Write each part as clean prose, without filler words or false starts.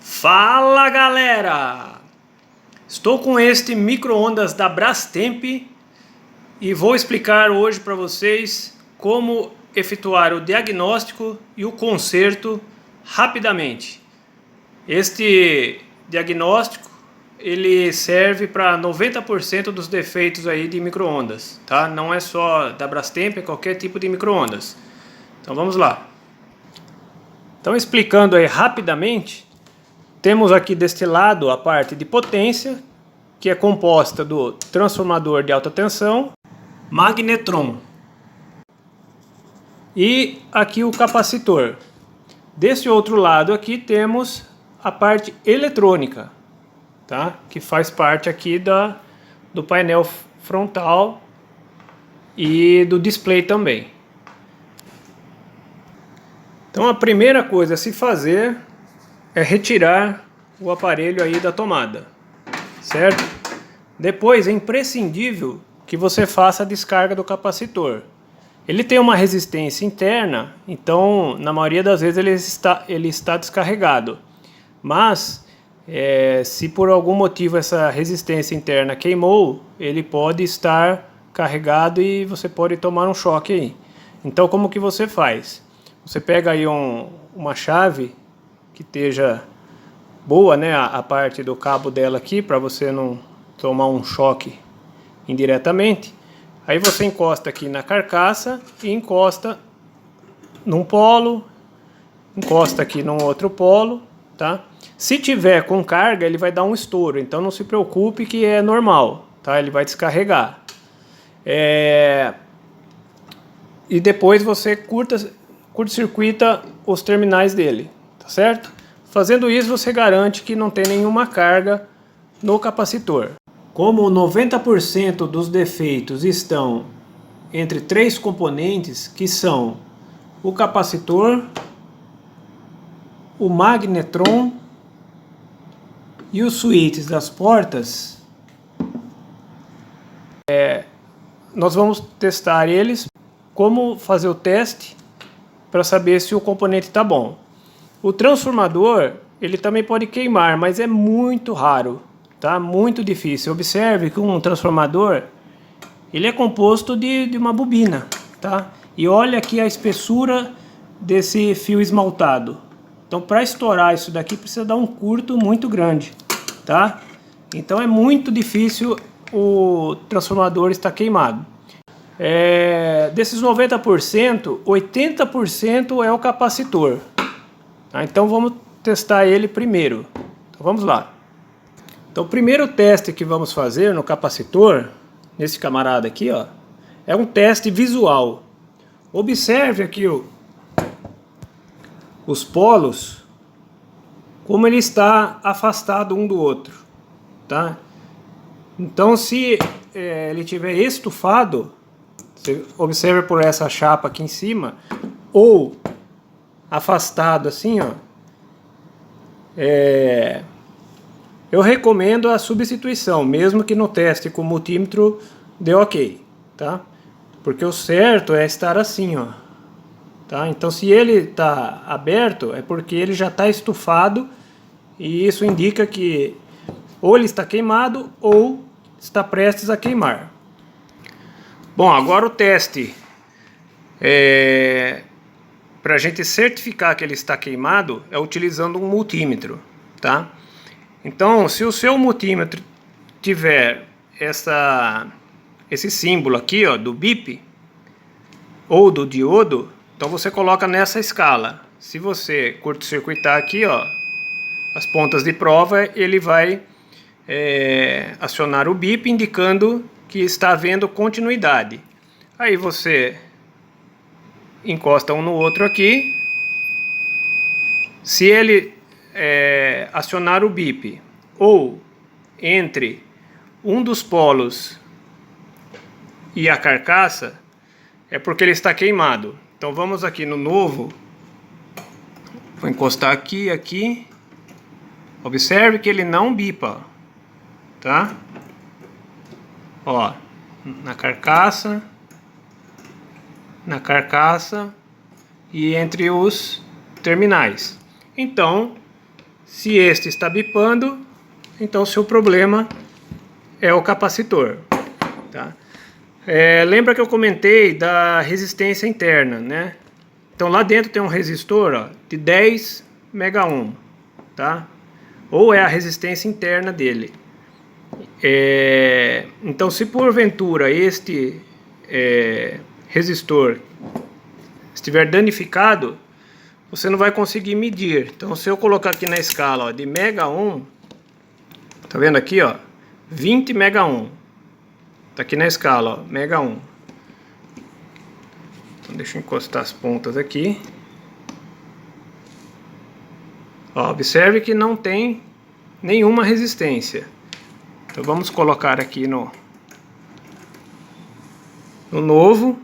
Fala galera! Estou com este micro-ondas da Brastemp e vou explicar hoje para vocês como efetuar o diagnóstico e o conserto rapidamente. Este diagnóstico ele serve para 90% dos defeitos aí de micro-ondas, tá? Não é só da Brastemp, é qualquer tipo de micro-ondas. Então vamos lá. Então explicando aí rapidamente, temos aqui deste lado a parte de potência, que é composta do transformador de alta tensão, magnetron, e aqui o capacitor. Desse outro lado aqui temos a parte eletrônica, tá? Que faz parte aqui do painel frontal e do display também. Então a primeira coisa a se fazer é retirar o aparelho aí da tomada, certo? Depois é imprescindível que você faça a descarga do capacitor. Ele tem uma resistência interna, então na maioria das vezes ele está descarregado. Mas se por algum motivo essa resistência interna queimou, ele pode estar carregado e você pode tomar um choque aí. Então como que você faz? Você pega aí uma chave que esteja boa, né, a parte do cabo dela aqui, para você não tomar um choque indiretamente. Aí você encosta aqui na carcaça e encosta num polo, encosta aqui num outro polo, tá? Se tiver com carga, ele vai dar um estouro, então não se preocupe que é normal, tá? Ele vai descarregar. E depois você curta-circuita os terminais dele, tá certo? Fazendo isso você garante que não tem nenhuma carga no capacitor. Como 90% dos defeitos estão entre três componentes, que são o capacitor, o magnetron e os switches das portas, nós vamos testar eles. Como fazer o teste para saber se o componente está bom. O transformador, ele também pode queimar, mas é muito raro, tá? Muito difícil. Observe que um transformador, ele é composto de uma bobina, tá? E olha aqui a espessura desse fio esmaltado. Então, para estourar isso daqui, precisa dar um curto muito grande, tá? Então, é muito difícil o transformador estar queimado. Desses 90%, 80% é o capacitor. Então vamos testar ele primeiro. Então vamos lá. Então o primeiro teste que vamos fazer no capacitor, nesse camarada aqui, ó, é um teste visual. Observe aqui os polos, como ele está afastado um do outro, tá? Então se ele tiver estufado, você observa por essa chapa aqui em cima, ou afastado assim, ó, eu recomendo a substituição, mesmo que no teste com o multímetro dê ok, tá? Porque o certo é estar assim, ó, tá? Então se ele está aberto é porque ele já está estufado e isso indica que ou ele está queimado ou está prestes a queimar. Bom, agora o teste para a gente certificar que ele está queimado é utilizando um multímetro, tá? Então, se o seu multímetro tiver esse símbolo aqui, ó, do bip ou do diodo, então você coloca nessa escala. Se você curto-circuitar aqui, ó, as pontas de prova, ele vai acionar o bip indicando que está havendo continuidade. Aí você encosta um no outro aqui. Se ele acionar o bip ou entre um dos polos e a carcaça, é porque ele está queimado. Então vamos aqui no novo. Vou encostar aqui, aqui. Observe que ele não bipa, tá? Ó, na carcaça e entre os terminais. Então, Se este está bipando, então seu problema é o capacitor, tá? Lembra que eu comentei da resistência interna, né? Então lá dentro tem um resistor, ó, de 10 megaohm, tá? Ou é a resistência interna dele. Então se porventura este resistor estiver danificado, você não vai conseguir medir. Então se eu colocar aqui na escala, ó, de mega ohm, tá vendo aqui, ó, 20 mega ohm. Tá aqui na escala, ó, mega ohm. Então deixa eu encostar as pontas aqui. Ó, observe que não tem nenhuma resistência. Então vamos colocar aqui no novo.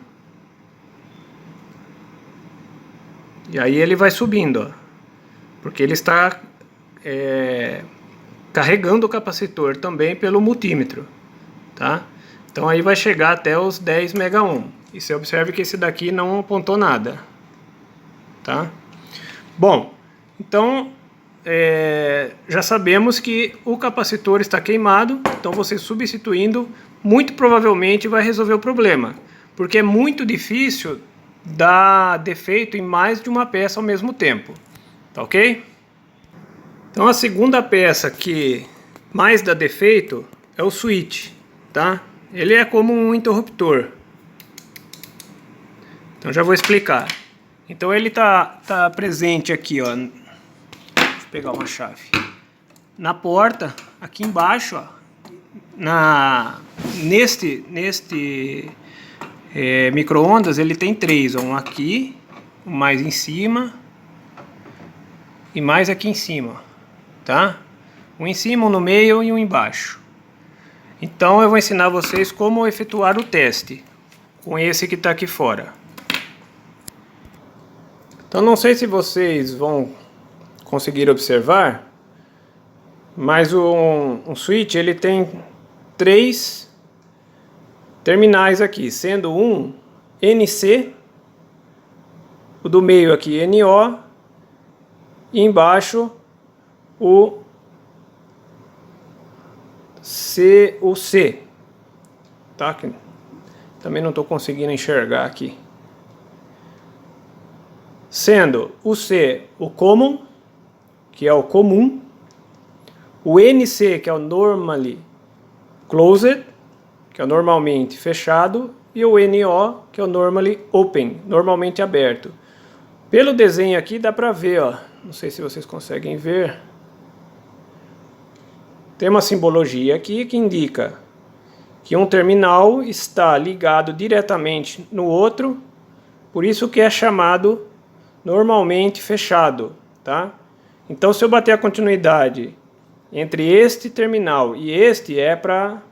E aí ele vai subindo, ó, porque ele está carregando o capacitor também pelo multímetro, tá? Então aí vai chegar até os 10 mega ohm. E você observe que esse daqui não apontou nada, tá? Bom, então já sabemos que o capacitor está queimado, então você substituindo muito provavelmente vai resolver o problema, porque é muito difícil dar defeito em mais de uma peça ao mesmo tempo, tá ok? Então a segunda peça que mais dá defeito é o switch, tá? Ele é como um interruptor. Então já vou explicar. Então ele tá presente aqui, ó. Deixa eu pegar uma chave. Na porta, aqui embaixo, ó. Neste micro-ondas ele tem 3, ó, um aqui, um mais em cima e mais aqui em cima, tá? Um em cima, um no meio e um embaixo. Então eu vou ensinar vocês como efetuar o teste com esse que está aqui fora. Então não sei se vocês vão conseguir observar, mas um switch ele tem 3 terminais aqui, sendo um NC, o do meio aqui NO e embaixo o C, tá? Também não estou conseguindo enxergar aqui. Sendo o C o common, que é o comum, o NC, que é o normally closed, que é normalmente fechado, e o NO, que é o normally open, normalmente aberto. Pelo desenho aqui dá para ver, ó, não sei se vocês conseguem ver, tem uma simbologia aqui que indica que um terminal está ligado diretamente no outro, por isso que é chamado normalmente fechado, tá? Então se eu bater a continuidade entre este terminal e este é para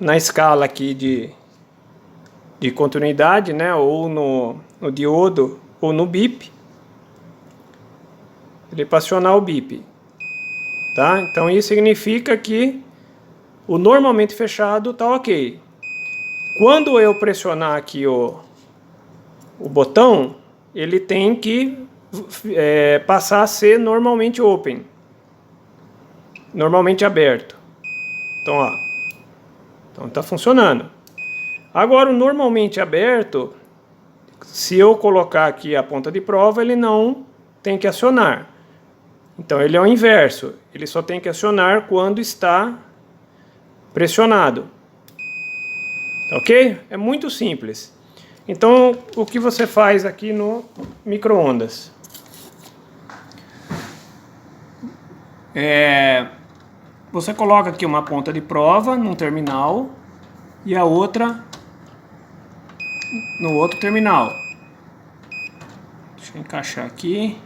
na escala aqui de continuidade, né, ou no diodo ou no bip, ele para acionar o bip, tá? Então isso significa que o normalmente fechado tá ok. Quando eu pressionar aqui o botão, ele tem que passar a ser normalmente open, normalmente aberto. Então, ó, então tá funcionando. Agora o normalmente aberto, se eu colocar aqui a ponta de prova, ele não tem que acionar. Então ele é o inverso, ele só tem que acionar quando está pressionado. Ok? É muito simples. Então o que você faz aqui no micro-ondas? Você coloca aqui uma ponta de prova num terminal e a outra no outro terminal. Deixa eu encaixar aqui.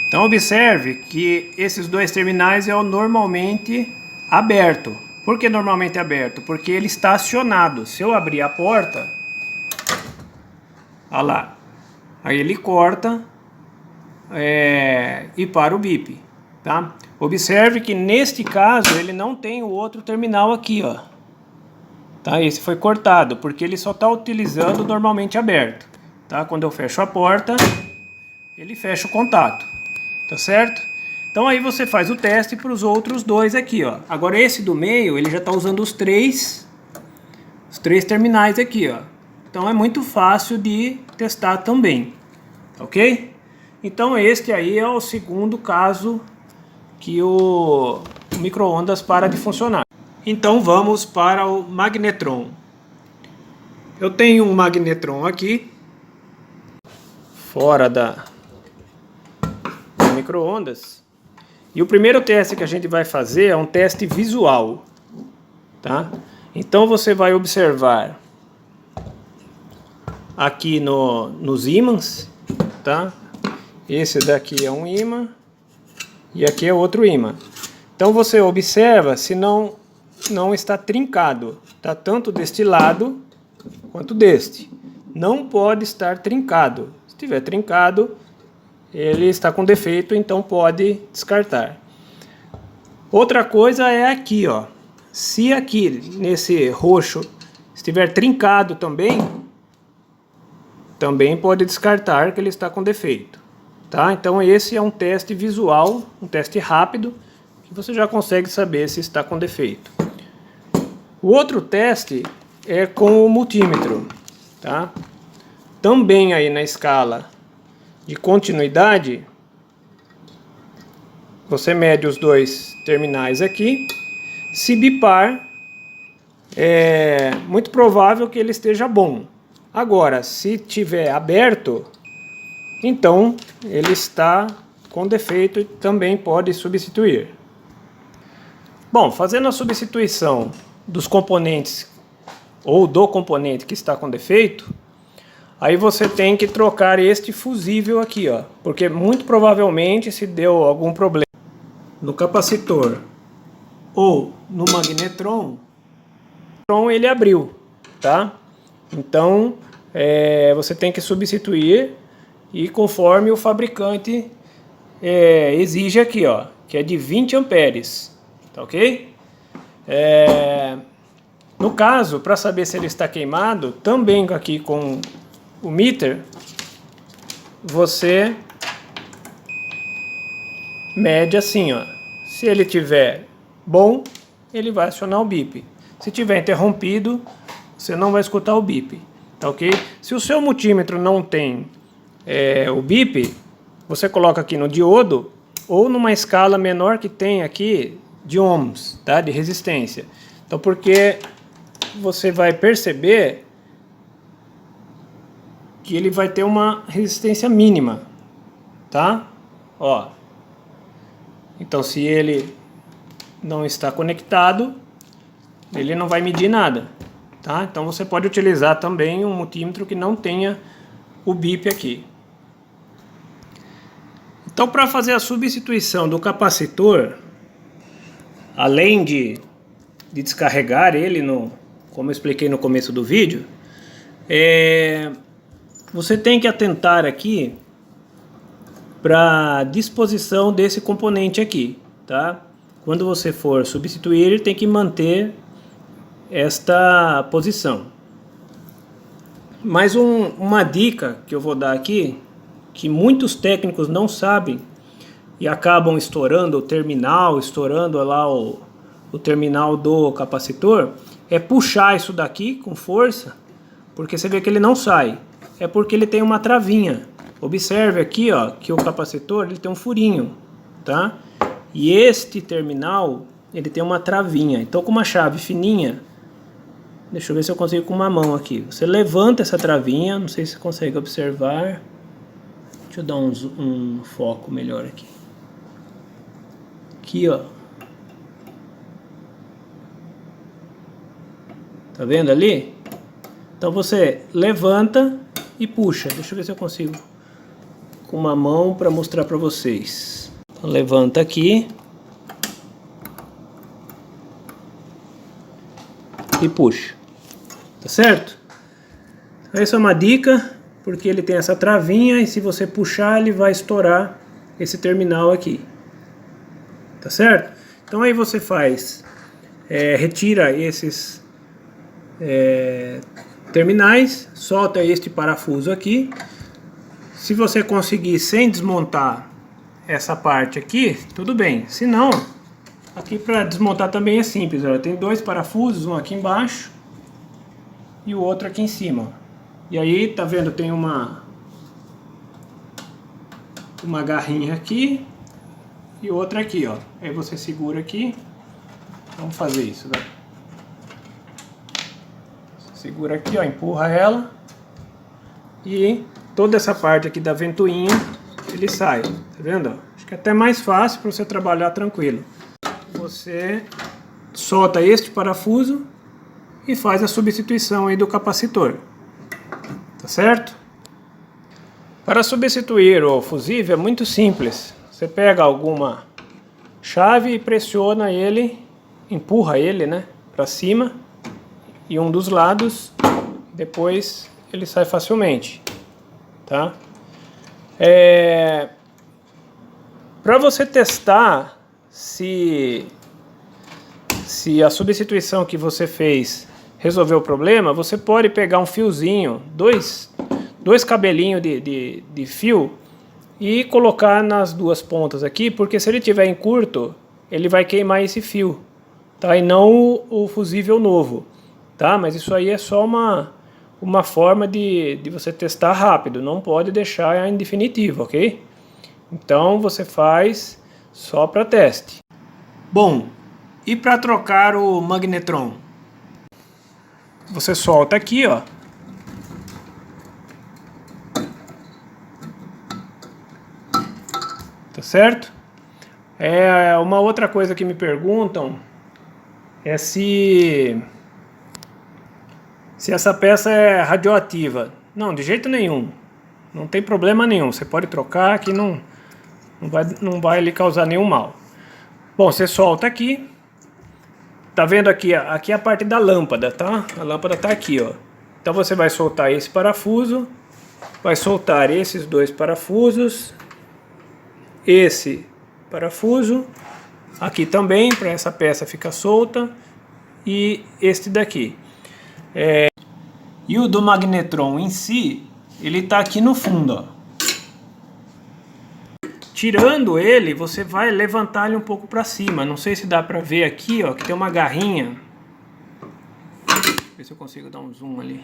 Então observe que esses dois terminais é o normalmente aberto. Por que normalmente aberto? Porque ele está acionado. Se eu abrir a porta, olha lá, aí ele corta e para o bip, tá? Observe que neste caso ele não tem o outro terminal aqui, ó, tá? Esse foi cortado, porque ele só está utilizando normalmente aberto, tá? Quando eu fecho a porta, ele fecha o contato, tá certo? Então aí você faz o teste para os outros dois aqui, ó. Agora esse do meio, ele já está usando os três terminais aqui, ó. Então é muito fácil de testar também, ok? Então este aí é o segundo caso que o micro-ondas para de funcionar. Então vamos para o magnetron. Eu tenho um magnetron aqui, fora do micro-ondas. E o primeiro teste que a gente vai fazer é um teste visual, tá? Então você vai observar aqui nos ímãs, tá? Esse daqui é um ímã e aqui é outro ímã. Então você observa se não está trincado, tá? Tanto deste lado quanto deste. Não pode estar trincado. Se estiver trincado, ele está com defeito, então pode descartar. Outra coisa é aqui, ó. Se aqui nesse roxo estiver trincado também pode descartar que ele está com defeito, tá? Então esse é um teste visual, um teste rápido, que você já consegue saber se está com defeito. O outro teste é com o multímetro, tá? Também aí na escala de continuidade, você mede os dois terminais aqui. Se bipar, é muito provável que ele esteja bom. Agora, se tiver aberto, então ele está com defeito e também pode substituir. Bom, fazendo a substituição dos componentes ou do componente que está com defeito, aí você tem que trocar este fusível aqui, ó, porque muito provavelmente se deu algum problema no capacitor ou no magnetron, ele abriu, tá? Então você tem que substituir e conforme o fabricante exige aqui, ó, que é de 20 amperes, tá ok? No caso, para saber se ele está queimado, também aqui com o meter, você mede assim, ó. Se ele tiver bom, ele vai acionar o bip. Se tiver interrompido, você não vai escutar o bip, tá ok? Se o seu multímetro não tem o bip, você coloca aqui no diodo ou numa escala menor que tem aqui de ohms, tá? De resistência. Então, porque você vai perceber que ele vai ter uma resistência mínima, tá? Ó. Então, se ele não está conectado, ele não vai medir nada, tá? Então, você pode utilizar também um multímetro que não tenha o bip aqui. Então, para fazer a substituição do capacitor, além de descarregar ele, como eu expliquei no começo do vídeo, você tem que atentar aqui para a disposição desse componente aqui, tá? Quando você for substituir, ele tem que manter esta posição. Mais uma dica que eu vou dar aqui, que muitos técnicos não sabem e acabam estourando o terminal, estourando lá o terminal do capacitor, é puxar isso daqui com força, porque você vê que ele não sai. É porque ele tem uma travinha. Observe aqui, ó, que o capacitor ele tem um furinho, tá? E este terminal, ele tem uma travinha. Então, com uma chave fininha, deixa eu ver se eu consigo com uma mão aqui. Você levanta essa travinha, não sei se você consegue observar. Deixa eu dar um foco melhor aqui. Aqui, ó. Tá vendo ali? Então você levanta e puxa. Deixa eu ver se eu consigo com uma mão para mostrar para vocês. Então, levanta aqui e puxa. Tá certo? Então, essa é uma dica, porque ele tem essa travinha e se você puxar ele vai estourar esse terminal aqui. Tá certo? Então aí você faz, retira terminais, solta este parafuso aqui. Se você conseguir sem desmontar essa parte aqui, tudo bem. Se não, aqui para desmontar também é simples. Ó. Tem dois parafusos, um aqui embaixo e o outro aqui em cima. E aí, tá vendo, tem uma garrinha aqui e outra aqui, ó. Aí você segura aqui. Vamos fazer isso, né? Segura aqui, ó, empurra ela e toda essa parte aqui da ventoinha ele sai, tá vendo? Acho que é até mais fácil para você trabalhar tranquilo. Você solta este parafuso e faz a substituição aí do capacitor, tá certo? Para substituir o fusível é muito simples. Você pega alguma chave e pressiona ele, empurra ele, né, para cima. E um dos lados, depois ele sai facilmente, tá? Para você testar se a substituição que você fez resolveu o problema, você pode pegar um fiozinho, dois cabelinhos de fio e colocar nas duas pontas aqui, porque se ele tiver em curto, ele vai queimar esse fio, tá? E não o fusível novo. Tá? Mas isso aí é só uma forma de você testar rápido, não pode deixar em definitivo, ok? Então você faz só para teste. Bom, e para trocar o magnetron? Você solta aqui, ó. Tá certo? Uma outra coisa que me perguntam é se essa peça é radioativa. Não, de jeito nenhum. Não tem problema nenhum. Você pode trocar que não vai lhe causar nenhum mal. Bom, você solta aqui. Tá vendo aqui? Aqui é a parte da lâmpada, tá? A lâmpada tá aqui, ó. Então você vai soltar esse parafuso. Vai soltar esses dois parafusos. Esse parafuso. Aqui também, para essa peça ficar solta. E este daqui. E o do magnetron em si, ele tá aqui no fundo, ó. Tirando ele, você vai levantar ele um pouco para cima. Não sei se dá para ver aqui, ó, que tem uma garrinha. Ver se eu consigo dar um zoom ali.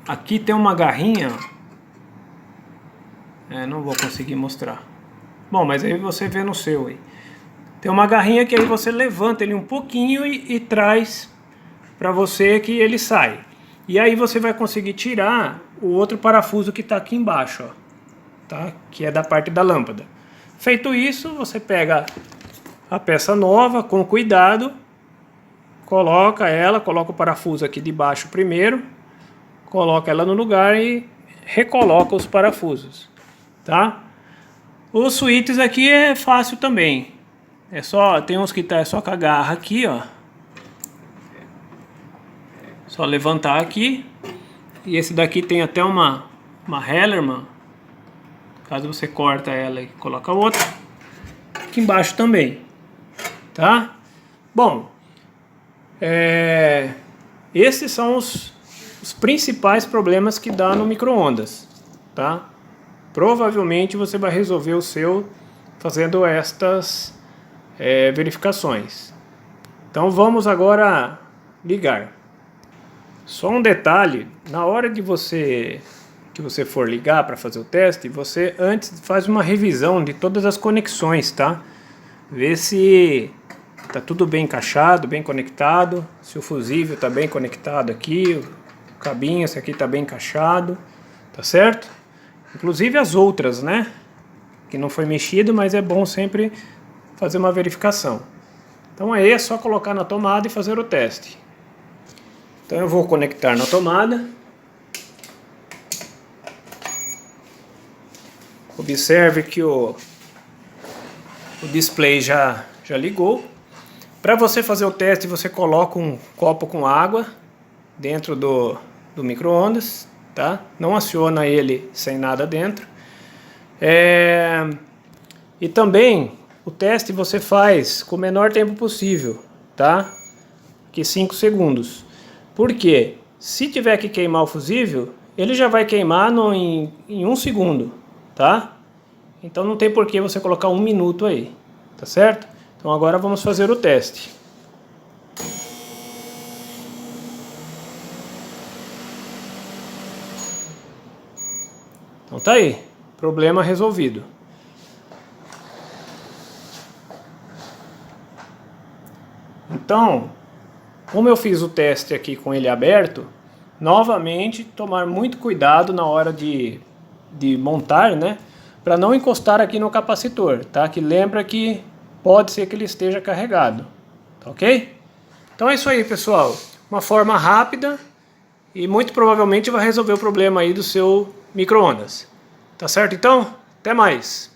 Aqui tem uma garrinha. Não vou conseguir mostrar. Bom, mas aí você vê no seu aí. Tem uma garrinha que aí você levanta ele um pouquinho e traz para você que ele sai. E aí você vai conseguir tirar o outro parafuso que está aqui embaixo, ó, tá? Que é da parte da lâmpada. Feito isso, você pega a peça nova com cuidado, coloca o parafuso aqui de baixo primeiro, coloca ela no lugar e recoloca os parafusos, tá? Os switches aqui é fácil também. Tem uns que tá só com a garra aqui, ó. Só levantar aqui. E esse daqui tem até uma Hellerman. Caso você corta ela e coloca outra. Aqui embaixo também. Tá? Bom. Esses são os principais problemas que dá no micro-ondas. Tá? Provavelmente você vai resolver o seu fazendo estas verificações. Então vamos agora ligar. Só um detalhe, na hora que você for ligar para fazer o teste, você antes faz uma revisão de todas as conexões, tá? Vê se tá tudo bem encaixado, bem conectado, se o fusível tá bem conectado aqui, o cabinho, esse aqui tá bem encaixado, tá certo? Inclusive as outras, né? Que não foi mexido, mas é bom sempre fazer uma verificação. Então aí é só colocar na tomada e fazer o teste. Então eu vou conectar na tomada. Observe que o display já ligou. Para você fazer o teste, você coloca um copo com água dentro do micro-ondas, tá? Não aciona ele sem nada dentro. E também o teste você faz com o menor tempo possível, tá? Que 5 segundos. Por quê? Se tiver que queimar o fusível, ele já vai queimar em 1 segundo, tá? Então não tem por que você colocar 1 minuto aí, tá certo? Então agora vamos fazer o teste. Então tá aí, problema resolvido. Então, como eu fiz o teste aqui com ele aberto, novamente tomar muito cuidado na hora de montar, né? Para não encostar aqui no capacitor, tá? Que lembra que pode ser que ele esteja carregado, tá ok? Então é isso aí, pessoal. Uma forma rápida e muito provavelmente vai resolver o problema aí do seu micro-ondas. Tá certo então? Até mais!